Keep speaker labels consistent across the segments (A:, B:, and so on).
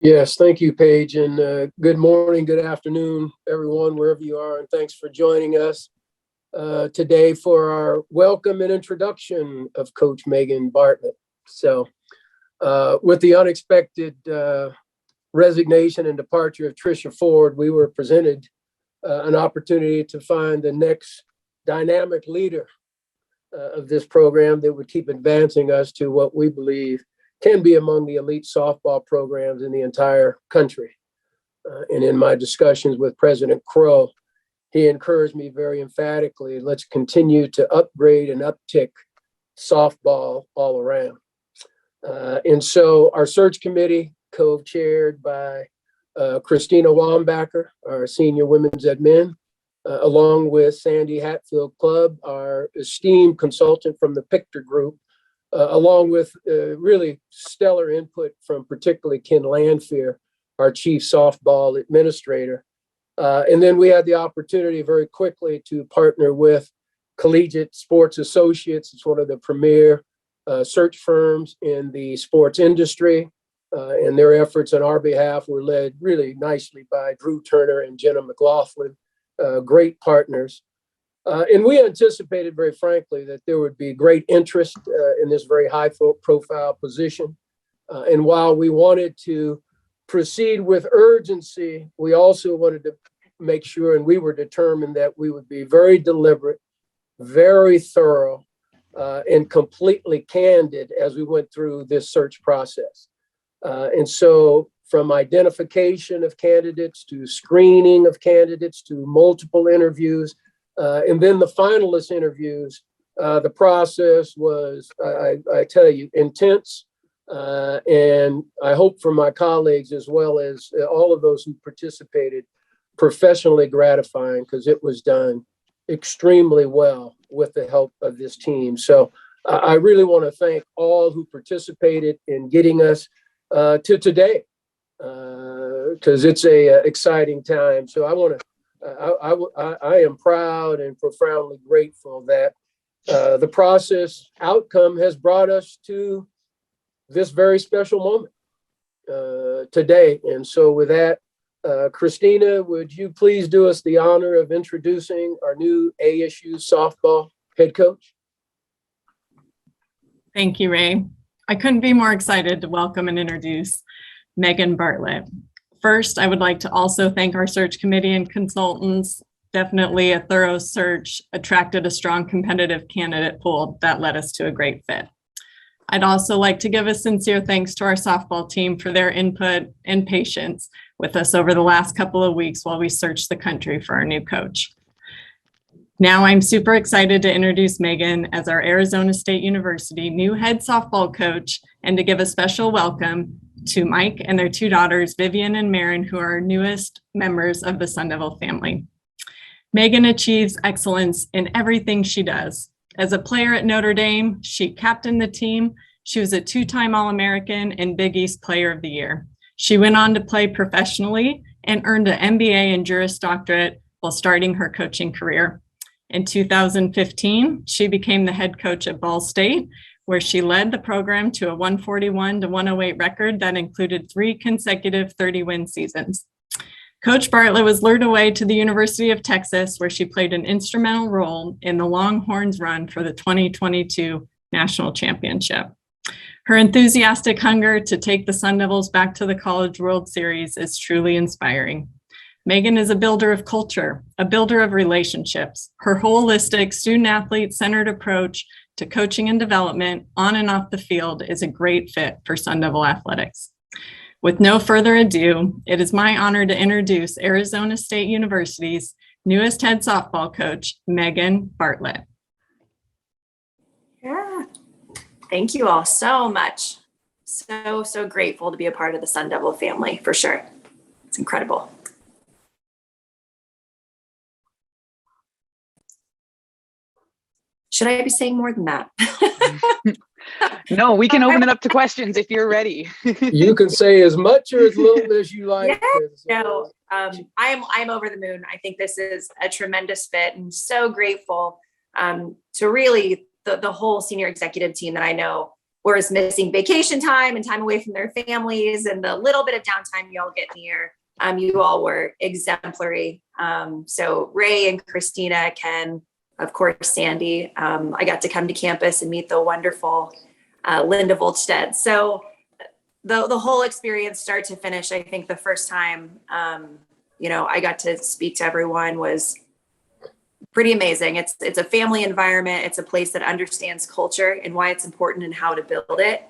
A: Yes, thank you, Paige, and good morning, good afternoon, everyone, wherever you are, and thanks for joining us today for our welcome and introduction of Coach Megan Bartlett. So, with the unexpected resignation and departure of Tricia Ford, we were presented an opportunity to find the next dynamic leader of this program that would keep advancing us to what we believe can be among the elite softball programs in the entire country. And in my discussions with President Crow, he encouraged me very emphatically, let's continue to upgrade and uptick softball all around. And so our search committee, co-chaired by Christina Wambacher, our senior women's admin, along with Sandy Hatfield Clubb, our esteemed consultant from the Pictor Group, along with really stellar input from particularly Ken Lanfear, our chief softball administrator. And then we had the opportunity very quickly to partner with Collegiate Sports Associates. It's one of the premier search firms in the sports industry. And their efforts on our behalf were led really nicely by Drew Turner and Jenna McLaughlin, great partners. And we anticipated, very frankly, that there would be great interest in this very high-profile position. And while we wanted to proceed with urgency, we also wanted to make sure, and we were determined that we would be very deliberate, very thorough, and completely candid as we went through this search process. And so from identification of candidates to screening of candidates to multiple interviews, and then the finalist interviews, the process was, I tell you, intense. And I hope for my colleagues as well as all of those who participated, professionally gratifying, because it was done extremely well with the help of this team. So I really want to thank all who participated in getting us to today, because it's a exciting time. So I want to I am proud and profoundly grateful that the process outcome has brought us to this very special moment today. And so with that, Christina, would you please do us the honor of introducing our new ASU softball head coach?
B: Thank you, Ray. I couldn't be more excited to welcome and introduce Megan Bartlett. First, I would like to also thank our search committee and consultants. Definitely a thorough search attracted a strong competitive candidate pool that led us to a great fit. I'd also like to give a sincere thanks to our softball team for their input and patience with us over the last couple of weeks while we searched the country for our new coach. Now I'm super excited to introduce Megan as our Arizona State University new head softball coach, and to give a special welcome to Mike and their two daughters, Vivian and Marin, who are our newest members of the Sun Devil family. Megan achieves excellence in everything she does. As a player at Notre Dame, she captained the team. She was a two-time All-American and Big East Player of the Year. She went on to play professionally and earned an MBA and Juris Doctorate while starting her coaching career. In 2015, she became the head coach at Ball State, where she led the program to a 141-108 record that included 3 consecutive 30-win seasons. Coach Bartlett was lured away to the University of Texas, where she played an instrumental role in the Longhorns' run for the 2022 National Championship. Her enthusiastic hunger to take the Sun Devils back to the College World Series is truly inspiring. Megan is a builder of culture, a builder of relationships. Her holistic, student-athlete centered approach to coaching and development on and off the field is a great fit for Sun Devil athletics. With no further ado, it is my honor to introduce Arizona State University's newest head softball coach, Megan Bartlett.
C: Yeah, thank you all so much. So grateful to be a part of the Sun Devil family, for sure. It's incredible. Should I be saying more than that?
D: No, we can open it up to questions if you're ready.
A: You can say as much or as little as you like.
C: No, I'm over the moon. I think this is a tremendous fit, and so grateful to really the whole senior executive team that I know was missing vacation time and time away from their families and the little bit of downtime y'all get in the year. You all were exemplary. So Ray and Christina, Ken, of course, Sandy, I got to come to campus and meet the wonderful Linda Volstead. So the whole experience, start to finish, I think the first time, I got to speak to everyone was pretty amazing. It's a family environment. It's a place that understands culture and why it's important and how to build it.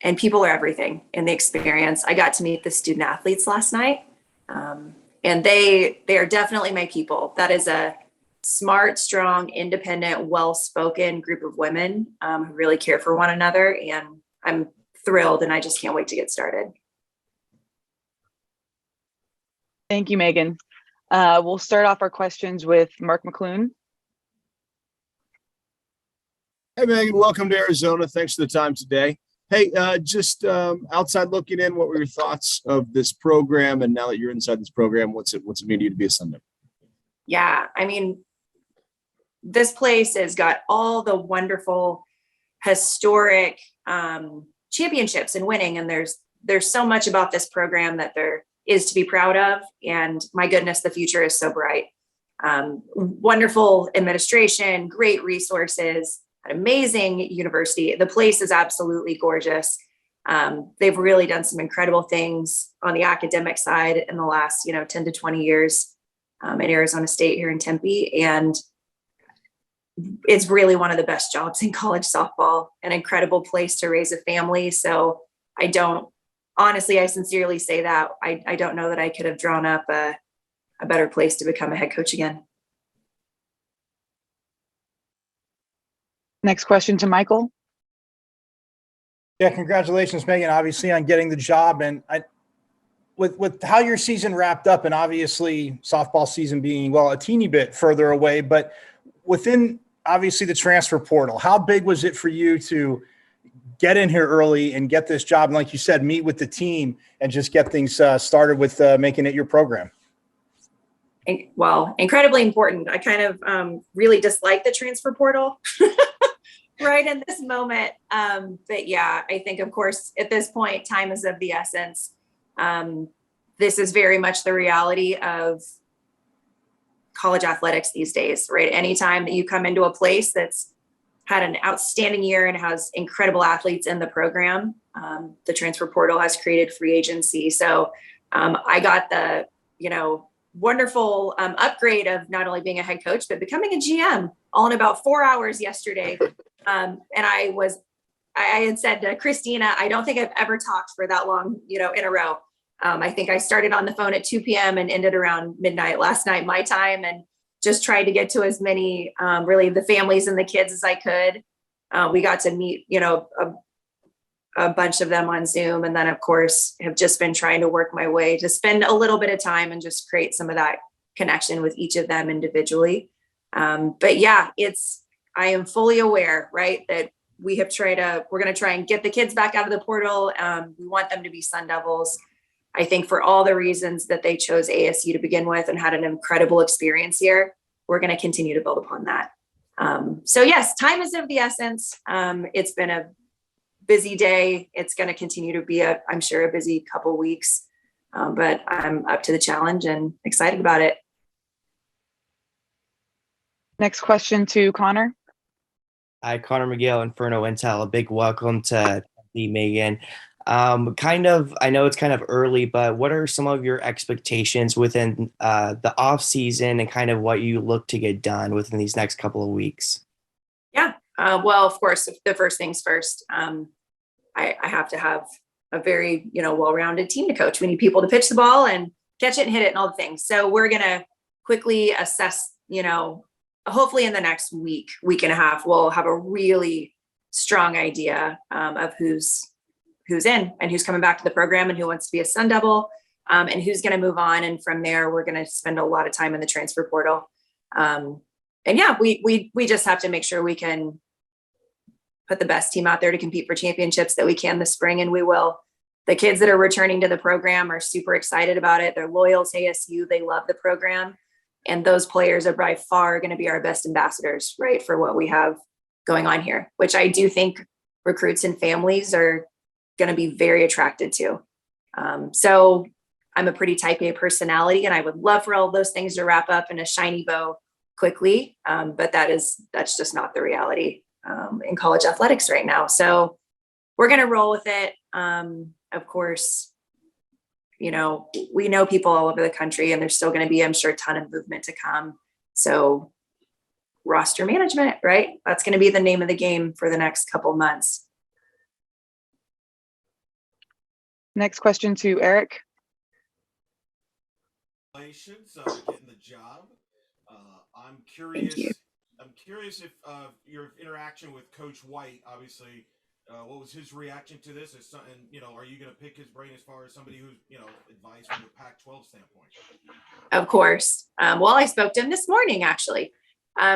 C: And people are everything in the experience. I got to meet the student athletes last night. And they are definitely my people. That is a smart, strong, independent, well-spoken group of women who really care for one another. And I'm thrilled, and I just can't wait to get started.
D: Thank you, Megan. We'll start off our questions with Mark McClune.
E: Hey, Megan, welcome to Arizona. Thanks for the time today. Hey, just outside looking in, what were your thoughts of this program? And now that you're inside this program, what's it mean to you to be a Sun Devil?
C: Yeah, I mean, this place has got all the wonderful historic championships and winning. And there's so much about this program that there is to be proud of. And my goodness, the future is so bright. Wonderful administration, great resources, an amazing university. The place is absolutely gorgeous. They've really done some incredible things on the academic side in the last, 10 to 20 years at Arizona State here in Tempe. And it's really one of the best jobs in college softball, an incredible place to raise a family. So I sincerely say that I don't know that I could have drawn up a better place to become a head coach again.
D: Next question to Michael.
F: Yeah, congratulations, Megan, obviously on getting the job. And with how your season wrapped up, and obviously softball season being, a teeny bit further away, but within obviously the transfer portal, how big was it for you to get in here early and get this job? And like you said, meet with the team and just get things started with making it your program.
C: Well, incredibly important. I kind of really dislike the transfer portal right in this moment. But yeah, I think, of course, at this point, time is of the essence. This is very much the reality of college athletics these days, right? Anytime that you come into a place that's had an outstanding year and has incredible athletes in the program, the transfer portal has created free agency. So I got the, wonderful upgrade of not only being a head coach, but becoming a GM all in about 4 hours yesterday. And I had said to Christina, I don't think I've ever talked for that long, in a row. I think I started on the phone at 2 p.m. and ended around midnight last night, my time, and just tried to get to as many, really the families and the kids as I could. We got to meet, a bunch of them on Zoom. And then of course have just been trying to work my way to spend a little bit of time and just create some of that connection with each of them individually. But yeah, I am fully aware, right, that we're going to try and get the kids back out of the portal. We want them to be Sun Devils. I think for all the reasons that they chose ASU to begin with and had an incredible experience here, we're going to continue to build upon that. So yes, time is of the essence. It's been a busy day. It's going to continue to be I'm sure a busy couple weeks, but I'm up to the challenge and excited about it.
D: Next question to Connor.
G: Hi, Connor McGill, Inferno Intel. A big welcome to Megan. I know it's kind of early, but what are some of your expectations within the off season and kind of what you look to get done within these next couple of weeks?
C: Yeah. Well, of course, the first things first, I have to have a very, well-rounded team to coach. We need people to pitch the ball and catch it and hit it and all the things. So we're going to quickly assess, hopefully in the next week and a half, we'll have a really strong idea of who's in and who's coming back to the program and who wants to be a Sun Devil and who's going to move on. And from there, we're going to spend a lot of time in the transfer portal. And yeah, we just have to make sure we can put the best team out there to compete for championships that we can this spring. And we will. The kids that are returning to the program are super excited about it. They're loyal to ASU. They love the program. And those players are by far going to be our best ambassadors, right, for what we have going on here, which I do think recruits and families are going to be very attracted to. So I'm a pretty type A personality, and I would love for all those things to wrap up in a shiny bow quickly. But that's just not the reality in college athletics right now. So we're going to roll with it. Of course, we know people all over the country, and there's still going to be, I'm sure, a ton of movement to come. So roster management, right? That's going to be the name of the game for the next couple months.
D: Next question to Eric.
E: Congratulations, getting the job. I'm curious.
C: Thank you.
E: I'm curious if your interaction with Coach White, obviously, what was his reaction to this? Is something, are you going to pick his brain as far as somebody who's, advice from the Pac-12 standpoint?
C: Of course. Well, I spoke to him this morning, actually.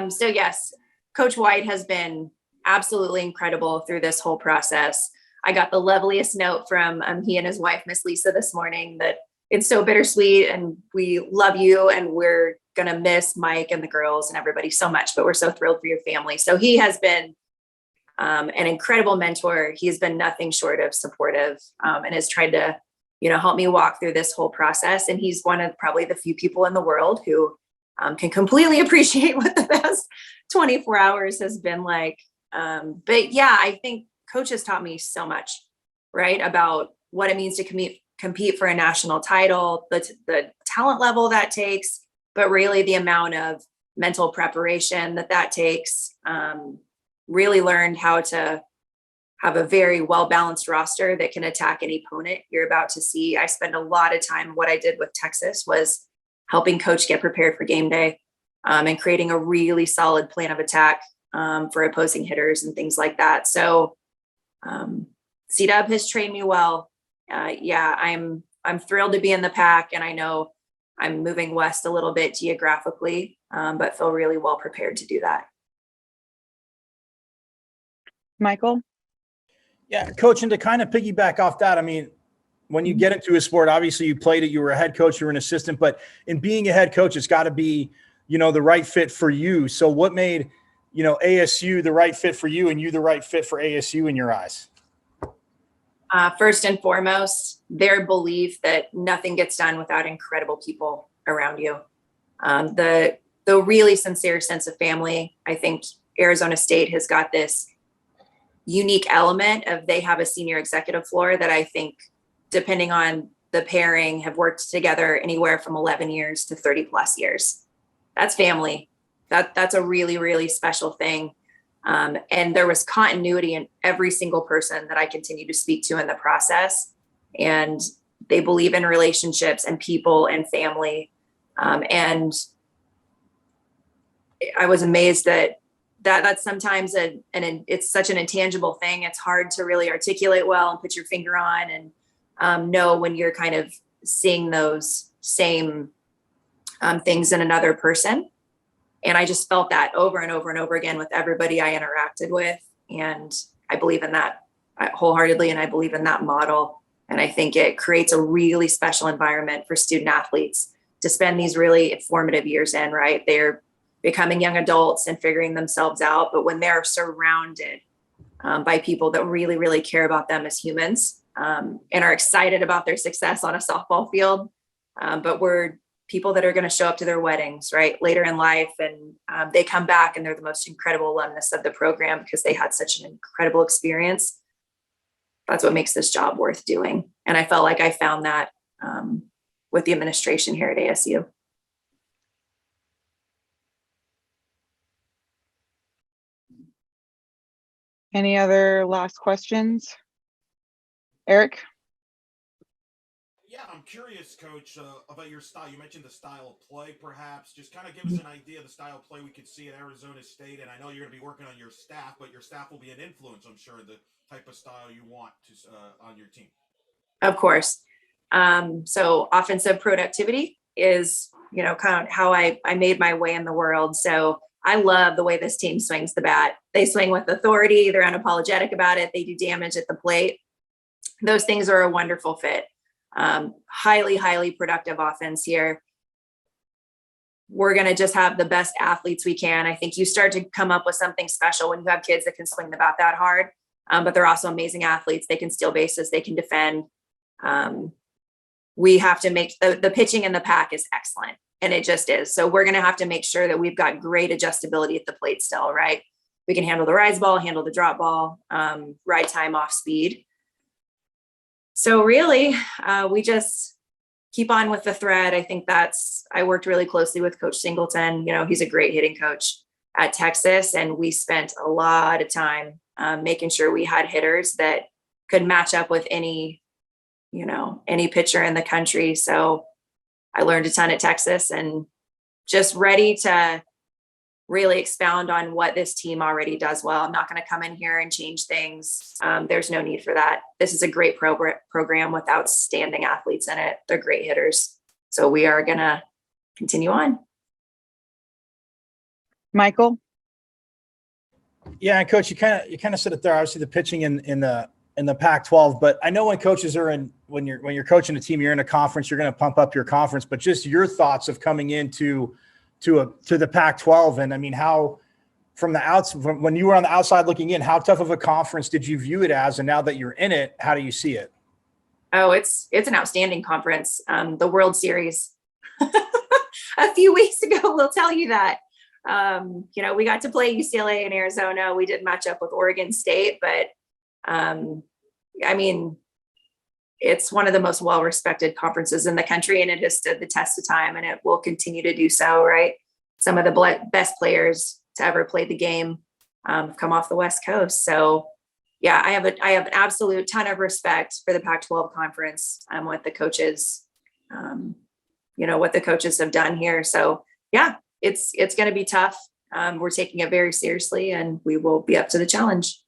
C: So yes, Coach White has been absolutely incredible through this whole process. I got the loveliest note from he and his wife, Miss Lisa, this morning, that it's so bittersweet and we love you and we're going to miss Mike and the girls and everybody so much, but we're so thrilled for your family. So he has been an incredible mentor. He's been nothing short of supportive and has tried to, help me walk through this whole process. And he's one of probably the few people in the world who can completely appreciate what the past 24 hours has been like. But yeah, I think Coach has taught me so much, right, about what it means to compete for a national title, the talent level that takes, but really the amount of mental preparation that takes. Really learned how to have a very well-balanced roster that can attack any opponent you're about to see. I spend a lot of time, what I did with Texas was helping Coach get prepared for game day and creating a really solid plan of attack for opposing hitters and things like that. So C-Dub has trained me well. Yeah, I'm thrilled to be in the Pac, and I know I'm moving west a little bit geographically, but feel really well prepared to do that.
D: Michael?
F: Yeah, Coach, and to kind of piggyback off that, I mean, when you get into a sport, obviously you played it, you were a head coach, you were an assistant, but in being a head coach, it's got to be, the right fit for you. So what made, ASU the right fit for you and you the right fit for ASU in your eyes?
C: First and foremost, their belief that nothing gets done without incredible people around you. The really sincere sense of family. I think Arizona State has got this unique element of they have a senior executive floor that I think, depending on the pairing, have worked together anywhere from 11 years to 30 plus years. That's family. That's a really, really special thing. And there was continuity in every single person that I continue to speak to in the process. And they believe in relationships and people and family. And I was amazed that that's sometimes it's such an intangible thing. It's hard to really articulate well and put your finger on and know when you're kind of seeing those same things in another person. And I just felt that over and over and over again with everybody I interacted with. And I believe in that wholeheartedly. And I believe in that model. And I think it creates a really special environment for student athletes to spend these really formative years in, right? They're becoming young adults and figuring themselves out. But when they're surrounded by people that really, really care about them as humans and are excited about their success on a softball field, but we're people that are going to show up to their weddings, right, later in life. And they come back and they're the most incredible alumnus of the program because they had such an incredible experience. That's what makes this job worth doing. And I felt like I found that with the administration here at ASU.
D: Any other last questions? Eric?
E: Yeah, I'm curious, Coach, about your style. You mentioned the style of play, perhaps. Just kind of give us an idea of the style of play we could see at Arizona State. And I know you're going to be working on your staff, but your staff will be an influence, I'm sure, the type of style you want to on your team.
C: Of course. So offensive productivity is, kind of how I made my way in the world. So I love the way this team swings the bat. They swing with authority. They're unapologetic about it. They do damage at the plate. Those things are a wonderful fit. Highly, highly productive offense here. We're going to just have the best athletes we can. I think you start to come up with something special when you have kids that can swing the bat that hard. but they're also amazing athletes. They can steal bases, they can defend. We have to make the pitching in the Pac is excellent, and it just is. So we're going to have to make sure that we've got great adjustability at the plate still, right? We can handle the rise ball, handle the drop ball, ride time, off speed. So really, we just keep on with the thread. I think I worked really closely with Coach Singleton. He's a great hitting coach at Texas, and we spent a lot of time making sure we had hitters that could match up with any pitcher in the country. So I learned a ton at Texas, and just ready to really expound on what this team already does well. I'm not going to come in here and change things. There's no need for that. This is a great program with outstanding athletes in it. They're great hitters. So we are going to continue on.
D: Michael?
F: Yeah, and Coach, you kind of said it there. Obviously, the pitching in the Pac-12, but I know when coaches are when you're coaching a team, you're in a conference, you're going to pump up your conference. But just your thoughts of coming into the Pac-12, and I mean, how from when you were on the outside looking in, how tough of a conference did you view it as? And now that you're in it, how do you see it?
C: Oh, it's an outstanding conference. The World Series a few weeks ago will tell you that. We got to play UCLA and Arizona. We did match up with Oregon State, but it's one of the most well-respected conferences in the country, and it has stood the test of time, and it will continue to do so, right? Some of the best players to ever play the game have come off the West Coast. So yeah, I have an absolute ton of respect for the Pac-12 conference and what the coaches, what the coaches have done here. So yeah, it's going to be tough. We're taking it very seriously, and we will be up to the challenge.